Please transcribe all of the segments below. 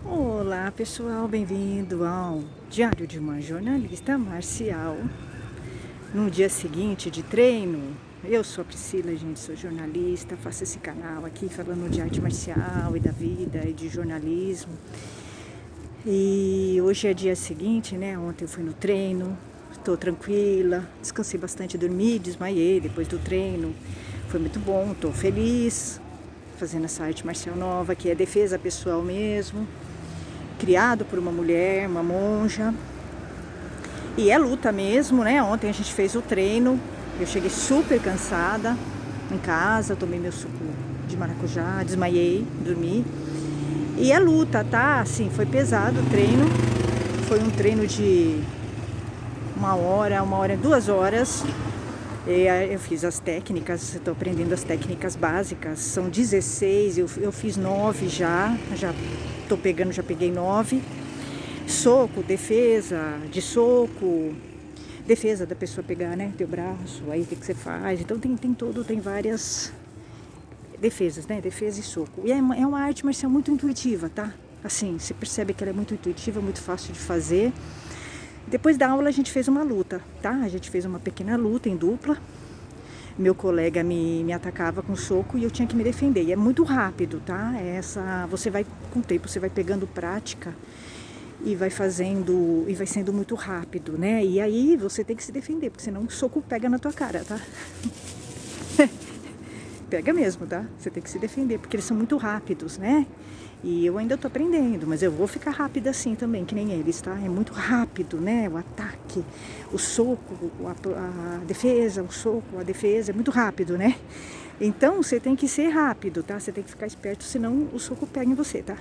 Olá pessoal, bem-vindo ao Diário de uma Jornalista Marcial. No dia seguinte de treino, eu sou a Priscila, gente, sou jornalista, faço esse canal aqui falando de arte marcial e da vida e de jornalismo. E hoje é dia seguinte, né? Ontem eu fui no treino, estou tranquila, descansei bastante, dormi, desmaiei depois do treino. Foi muito bom, estou feliz fazendo essa arte marcial nova, que é defesa pessoal mesmo. Criado por uma mulher, uma monja. E é luta mesmo, né? Ontem a gente fez o treino. Eu cheguei super cansada em casa, tomei meu suco de maracujá, desmaiei, dormi. E é luta, tá? Assim, foi pesado o treino. Foi um treino de 1 hora, 2 horas. Eu fiz as técnicas, estou aprendendo as técnicas básicas. São 16, eu fiz 9 já tô pegando, já peguei 9. Soco, defesa de soco, defesa da pessoa pegar, né, teu braço, aí o que você faz. Então tem várias defesas, né, defesa e soco. E é uma arte marcial muito intuitiva, tá? Assim, você percebe que ela é muito intuitiva, muito fácil de fazer. Depois da aula a gente fez uma luta, tá? A gente fez uma pequena luta em dupla. Meu colega me atacava com soco e eu tinha que me defender. E é muito rápido, tá? Você vai, com o tempo, você vai pegando prática e vai fazendo, e vai sendo muito rápido, né? E aí você tem que se defender, porque senão o soco pega na tua cara, tá? Pega mesmo, tá? Você tem que se defender, porque eles são muito rápidos, né? E eu ainda tô aprendendo, mas eu vou ficar rápida assim também, que nem eles, tá? É muito rápido, né? O ataque, o soco, a defesa, o soco, a defesa, é muito rápido, né? Então, você tem que ser rápido, tá? Você tem que ficar esperto, senão o soco pega em você, tá?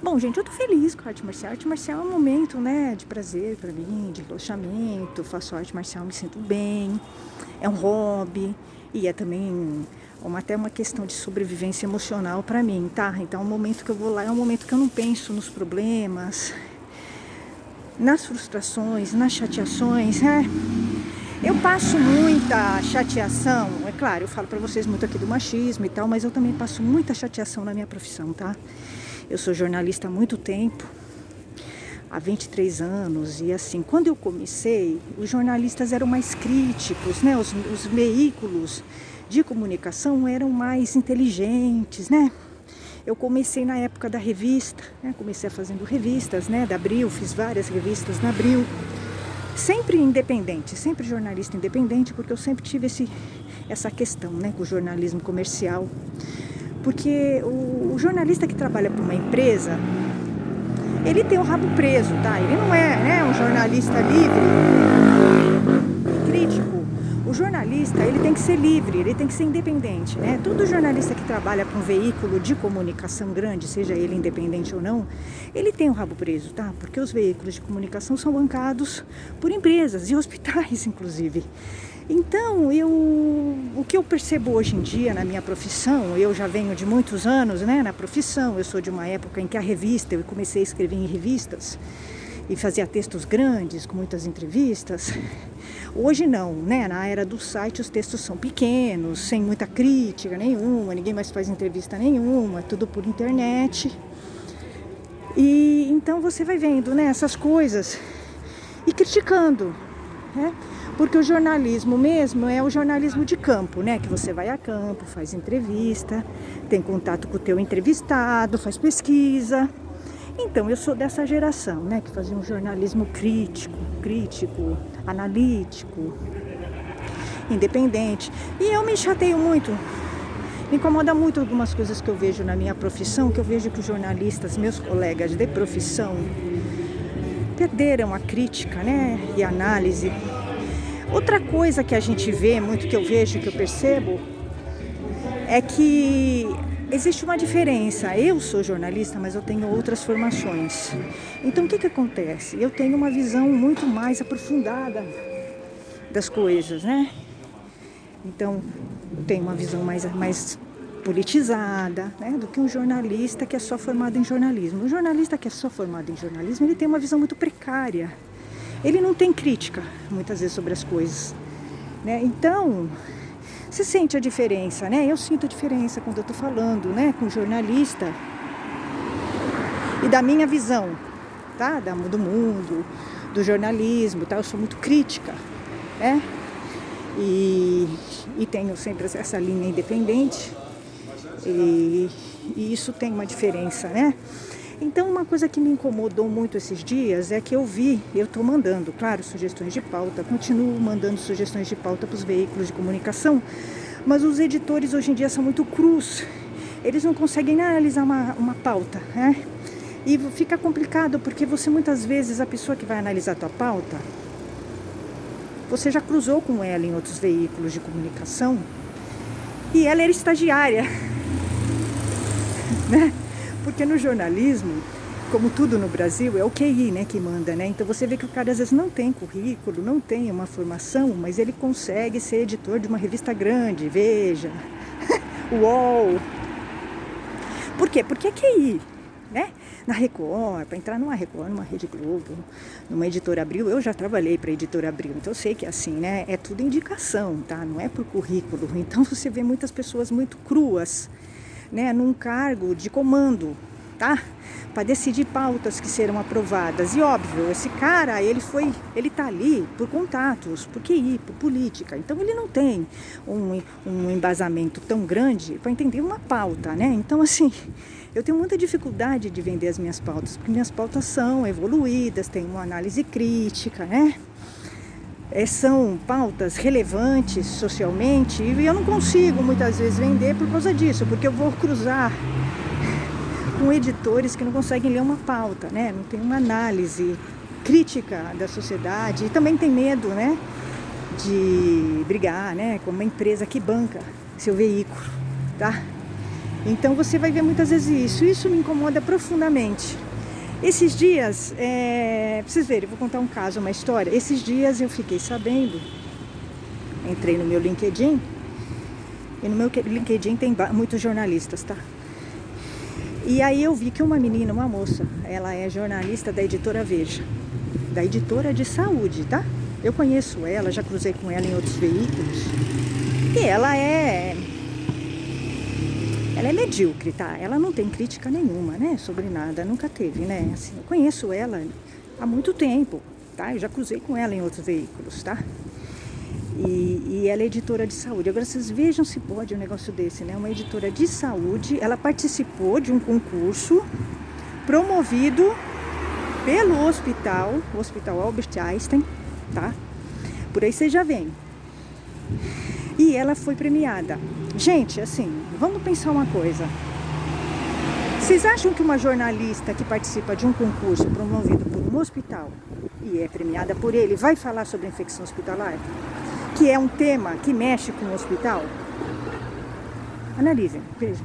Bom, gente, eu tô feliz com a arte marcial. A arte marcial é um momento, né, de prazer pra mim, de relaxamento. Faço arte marcial, me sinto bem. É um hobby e é também até uma questão de sobrevivência emocional pra mim, tá? Então, o momento que eu vou lá é um momento que eu não penso nos problemas, nas frustrações, nas chateações, né? Eu passo muita chateação, é claro, eu falo pra vocês muito aqui do machismo e tal, mas eu também passo muita chateação na minha profissão, tá? Eu sou jornalista há muito tempo, há 23 anos, e assim, quando eu comecei, os jornalistas eram mais críticos, né? Os veículos de comunicação eram mais inteligentes, né? Eu comecei na época da revista, né? Comecei fazendo revistas, né? Da Abril, fiz várias revistas na Abril. Sempre independente, sempre jornalista independente, porque eu sempre tive essa questão, né? Com o jornalismo comercial. Porque o jornalista que trabalha para uma empresa, ele tem o rabo preso, tá? Ele não é, né, um jornalista livre e crítico. O jornalista, ele tem que ser livre, ele tem que ser independente, né? Todo jornalista que trabalha para um veículo de comunicação grande, seja ele independente ou não, ele tem o rabo preso, tá? Porque os veículos de comunicação são bancados por empresas e hospitais, inclusive. Então, o que eu percebo hoje em dia na minha profissão, eu já venho de muitos anos, né, na profissão, eu sou de uma época em que eu comecei a escrever em revistas e fazia textos grandes, com muitas entrevistas. Hoje não, né, na era do site os textos são pequenos, sem muita crítica nenhuma, ninguém mais faz entrevista nenhuma, tudo por internet. E então você vai vendo, né, essas coisas e criticando, né? Porque o jornalismo mesmo é o jornalismo de campo, né? Que você vai a campo, faz entrevista, tem contato com o teu entrevistado, faz pesquisa. Então, eu sou dessa geração, né? Que fazia um jornalismo crítico, analítico, independente. E eu me chateio muito, me incomoda muito algumas coisas que eu vejo na minha profissão, que eu vejo que os jornalistas, meus colegas de profissão, perderam a crítica, né? E a análise. Outra coisa que a gente vê muito, que eu vejo, que eu percebo, é que existe uma diferença. Eu sou jornalista, mas eu tenho outras formações. Então, o que acontece? Eu tenho uma visão muito mais aprofundada das coisas, né? Então, eu tenho uma visão mais politizada, né, do que um jornalista que é só formado em jornalismo. O jornalista que é só formado em jornalismo, ele tem uma visão muito precária. Ele não tem crítica, muitas vezes, sobre as coisas, né? Então, você sente a diferença, né? Eu sinto a diferença quando eu estou falando, né, com um jornalista e da minha visão, tá? Do mundo, do jornalismo, tá? Eu sou muito crítica, né? E tenho sempre essa linha independente, e isso tem uma diferença, né? Então, uma coisa que me incomodou muito esses dias é que eu estou mandando, claro, sugestões de pauta, continuo mandando sugestões de pauta para os veículos de comunicação, mas os editores hoje em dia são muito crus, eles não conseguem nem analisar uma pauta, né? E fica complicado, porque você muitas vezes, a pessoa que vai analisar a tua pauta, você já cruzou com ela em outros veículos de comunicação e ela era estagiária, né? Porque no jornalismo, como tudo no Brasil, é o QI, né, que manda, né? Então você vê que o cara às vezes não tem currículo, não tem uma formação, mas ele consegue ser editor de uma revista grande, Veja, UOL. Por quê? Porque é QI, né? Na Record, para entrar numa Record, numa Rede Globo, numa Editora Abril, eu já trabalhei para a Editora Abril, então eu sei que é assim, né? É tudo indicação, tá? Não é por currículo. Então você vê muitas pessoas muito cruas, né? Num cargo de comando, tá? Para decidir pautas que serão aprovadas. E óbvio, esse cara, ele tá ali por contatos, por QI, por política. Então ele não tem um embasamento tão grande para entender uma pauta, né? Então assim, eu tenho muita dificuldade de vender as minhas pautas, porque minhas pautas são evoluídas, têm uma análise crítica, né? São pautas relevantes socialmente, e eu não consigo muitas vezes vender por causa disso, porque eu vou cruzar com editores que não conseguem ler uma pauta, né? Não tem uma análise crítica da sociedade, e também tem medo, né, de brigar, né, com uma empresa que banca seu veículo, tá? Então você vai ver muitas vezes isso me incomoda profundamente. Esses dias, pra vocês verem, eu vou contar um caso, uma história. Esses dias eu fiquei sabendo, entrei no meu LinkedIn, e no meu LinkedIn tem muitos jornalistas, tá? E aí eu vi que uma menina, uma moça, ela é jornalista da Editora Veja, da Editora de Saúde, tá? Eu conheço ela, já cruzei com ela em outros veículos, e ela é medíocre, tá? Ela não tem crítica nenhuma, né? Sobre nada, nunca teve, né? Assim, eu conheço ela há muito tempo, tá? Eu já cruzei com ela em outros veículos, tá? E ela é editora de saúde. Agora vocês vejam se pode um negócio desse, né? Uma editora de saúde, ela participou de um concurso promovido pelo o Hospital Albert Einstein, tá? Por aí você já vem. E ela foi premiada. Gente, assim, vamos pensar uma coisa. Vocês acham que uma jornalista que participa de um concurso promovido por um hospital e é premiada por ele, vai falar sobre infecção hospitalar? Que é um tema que mexe com o hospital? Analisem,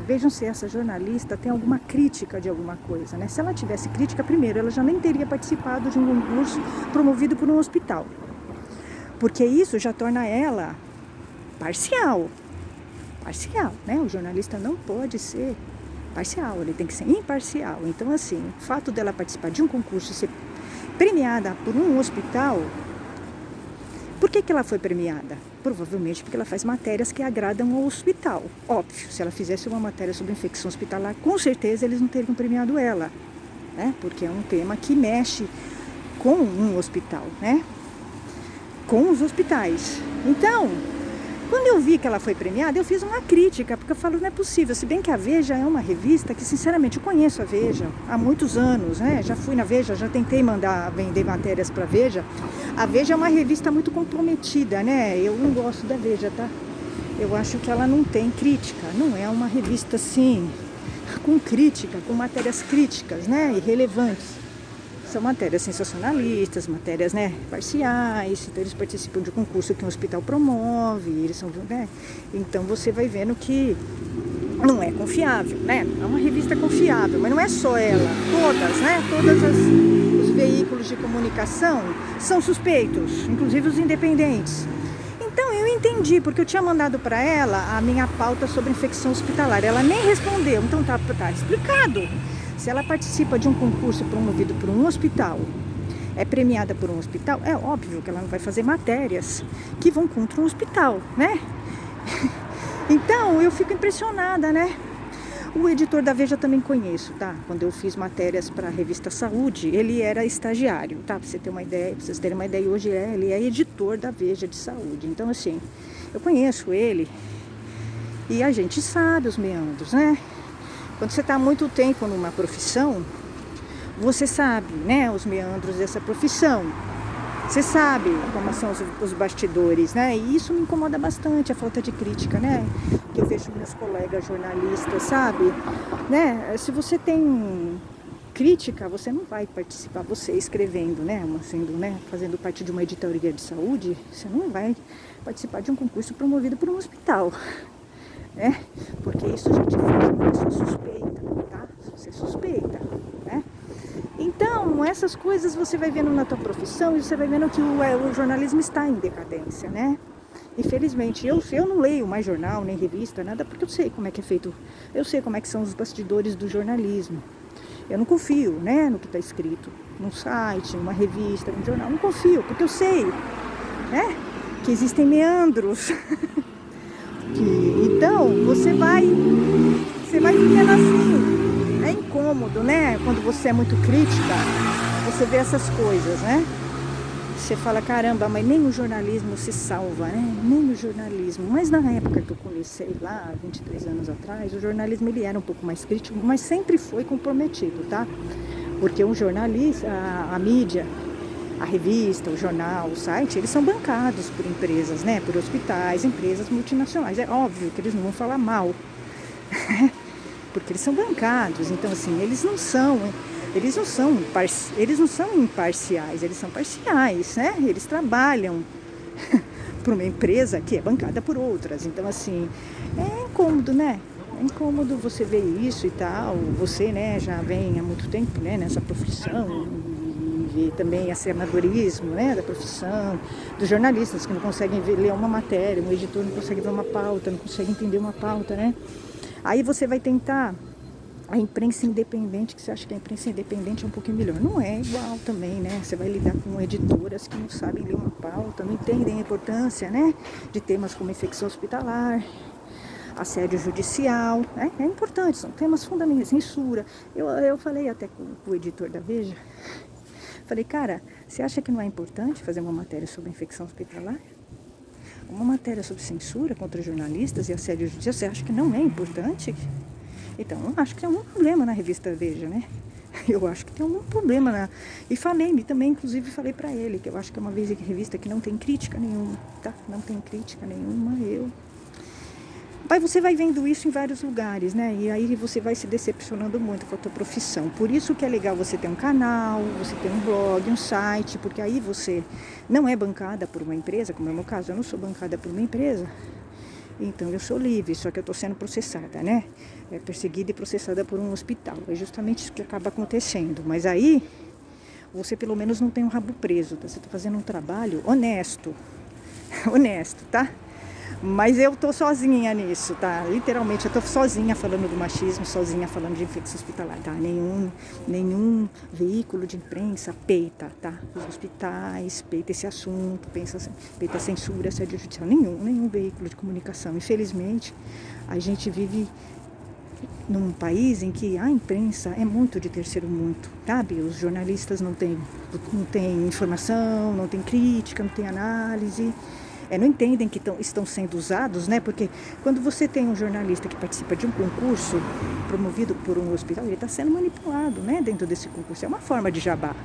vejam se essa jornalista tem alguma crítica de alguma coisa, né? Se ela tivesse crítica, primeiro, ela já nem teria participado de um concurso promovido por um hospital. Porque isso já torna ela parcial, né? O jornalista não pode ser parcial, ele tem que ser imparcial. Então, assim, o fato dela participar de um concurso e ser premiada por um hospital, por que ela foi premiada? Provavelmente porque ela faz matérias que agradam ao hospital. Óbvio, se ela fizesse uma matéria sobre infecção hospitalar, com certeza eles não teriam premiado ela, né? Porque é um tema que mexe com um hospital, né? Com os hospitais. Então, quando eu vi que ela foi premiada, eu fiz uma crítica, porque eu falo, não é possível, se bem que a Veja é uma revista que, sinceramente, eu conheço a Veja há muitos anos, né? Já fui na Veja, já tentei vender matérias para a Veja. A Veja é uma revista muito comprometida, né? Eu não gosto da Veja, tá? Eu acho que ela não tem crítica, não é uma revista, assim, com crítica, com matérias críticas, né? E relevantes. São matérias sensacionalistas, matérias, né, parciais, então eles participam de um concurso que um hospital promove, eles são, né? Então você vai vendo que não é confiável, né? É uma revista confiável, mas não é só ela, todas, né? Os veículos de comunicação são suspeitos, inclusive os independentes. Então eu entendi, porque eu tinha mandado para ela a minha pauta sobre infecção hospitalar, ela nem respondeu, então tá explicado. Se ela participa de um concurso promovido por um hospital, é premiada por um hospital, é óbvio que ela não vai fazer matérias que vão contra um hospital, né? Então, eu fico impressionada, né? O editor da Veja também conheço, tá? Quando eu fiz matérias para a revista Saúde, ele era estagiário, tá? Pra você ter uma ideia, pra vocês terem uma ideia, hoje ele é editor da Veja de Saúde. Então, assim, eu conheço ele e a gente sabe os meandros, né? Quando você está há muito tempo numa profissão, você sabe, né, os meandros dessa profissão. Você sabe como são os bastidores, né? E isso me incomoda bastante, a falta de crítica, né? Que eu vejo meus colegas jornalistas, sabe? Né? Se você tem crítica, você não vai participar, você escrevendo, né? Sendo, né? Fazendo parte de uma editoria de saúde, você não vai participar de um concurso promovido por um hospital, né? Porque isso a gente faz uma pessoa suspeita, tá? Você suspeita, né? Então, essas coisas você vai vendo na tua profissão e você vai vendo que o jornalismo está em decadência, né? Infelizmente, eu não leio mais jornal, nem revista, nada, porque eu sei como é que é feito, eu sei como é que são os bastidores do jornalismo. Eu não confio, né, no que está escrito num site, numa revista, num jornal, não confio, porque eu sei, né, que existem meandros. Então, você vai ficando assim. É incômodo, né? Quando você é muito crítica, você vê essas coisas, né? Você fala, caramba, mas nem o jornalismo se salva, né? Nem o jornalismo. Mas na época que eu comecei lá, 23 anos atrás, o jornalismo ele era um pouco mais crítico, mas sempre foi comprometido, tá? Porque um jornalista, a mídia, a revista, o jornal, o site, eles são bancados por empresas, né? Por hospitais, empresas multinacionais. É óbvio que eles não vão falar mal, porque eles são bancados. Então, assim, eles não são imparciais, eles são parciais, né? Eles trabalham para uma empresa que é bancada por outras. Então, assim, é incômodo, né? É incômodo você ver isso e tal. Você, né, já vem há muito tempo, né, nessa profissão. E também esse amadorismo, né, da profissão, dos jornalistas que não conseguem ler uma matéria, um editor não consegue ver uma pauta, não consegue entender uma pauta, né? Aí você vai tentar a imprensa independente, que você acha que a imprensa independente é um pouquinho melhor. Não é igual também, né? Você vai lidar com editoras que não sabem ler uma pauta, não entendem a importância, né, de temas como infecção hospitalar, assédio judicial, né? É importante, são temas fundamentais, censura. Eu falei até com o editor da Veja, falei, cara, você acha que não é importante fazer uma matéria sobre infecção hospitalar? Uma matéria sobre censura contra jornalistas e assédio judicial, você acha que não é importante? Então, eu acho que tem algum problema na revista Veja, né? Eu acho que tem algum problema E falei também, inclusive falei pra ele, que eu acho que é uma revista que não tem crítica nenhuma, tá? Não tem crítica nenhuma, Mas você vai vendo isso em vários lugares, né? E aí você vai se decepcionando muito com a tua profissão. Por isso que é legal você ter um canal, você ter um blog, um site, porque aí você não é bancada por uma empresa, como é o meu caso, eu não sou bancada por uma empresa. Então eu sou livre, só que eu estou sendo processada, né? Perseguida e processada por um hospital. É justamente isso que acaba acontecendo. Mas aí você pelo menos não tem um rabo preso, tá? Você está fazendo um trabalho honesto. Honesto, tá? Mas eu tô sozinha nisso, tá? Literalmente, eu tô sozinha falando do machismo, sozinha falando de infecção hospitalar, tá? Nenhum veículo de imprensa peita, tá? Os hospitais peita esse assunto, peita a censura, assédio judicial. Nenhum veículo de comunicação. Infelizmente, a gente vive num país em que a imprensa é muito de terceiro mundo, sabe? Os jornalistas não têm informação, não têm crítica, não têm análise. Não entendem que estão sendo usados, né? Porque quando você tem um jornalista que participa de um concurso promovido por um hospital, ele está sendo manipulado, né? Dentro desse concurso. É uma forma de jabá,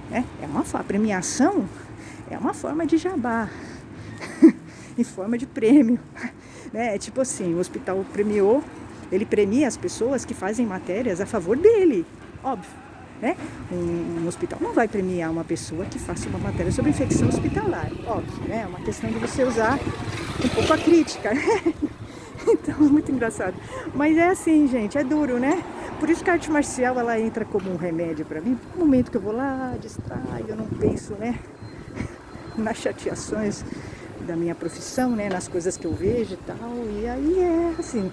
né? A premiação é uma forma de jabá, em forma de prêmio, né? Tipo assim, o hospital premiou, ele premia as pessoas que fazem matérias a favor dele, óbvio. Né? Um hospital não vai premiar uma pessoa que faça uma matéria sobre infecção hospitalar, óbvio, né? É uma questão de você usar um pouco a crítica, né? Então é muito engraçado, mas é assim, gente, é duro, né? Por isso que a arte marcial ela entra como um remédio para mim. No momento que eu vou lá, distraio, eu não penso, né, nas chateações da minha profissão, né, nas coisas que eu vejo e tal, e aí é assim.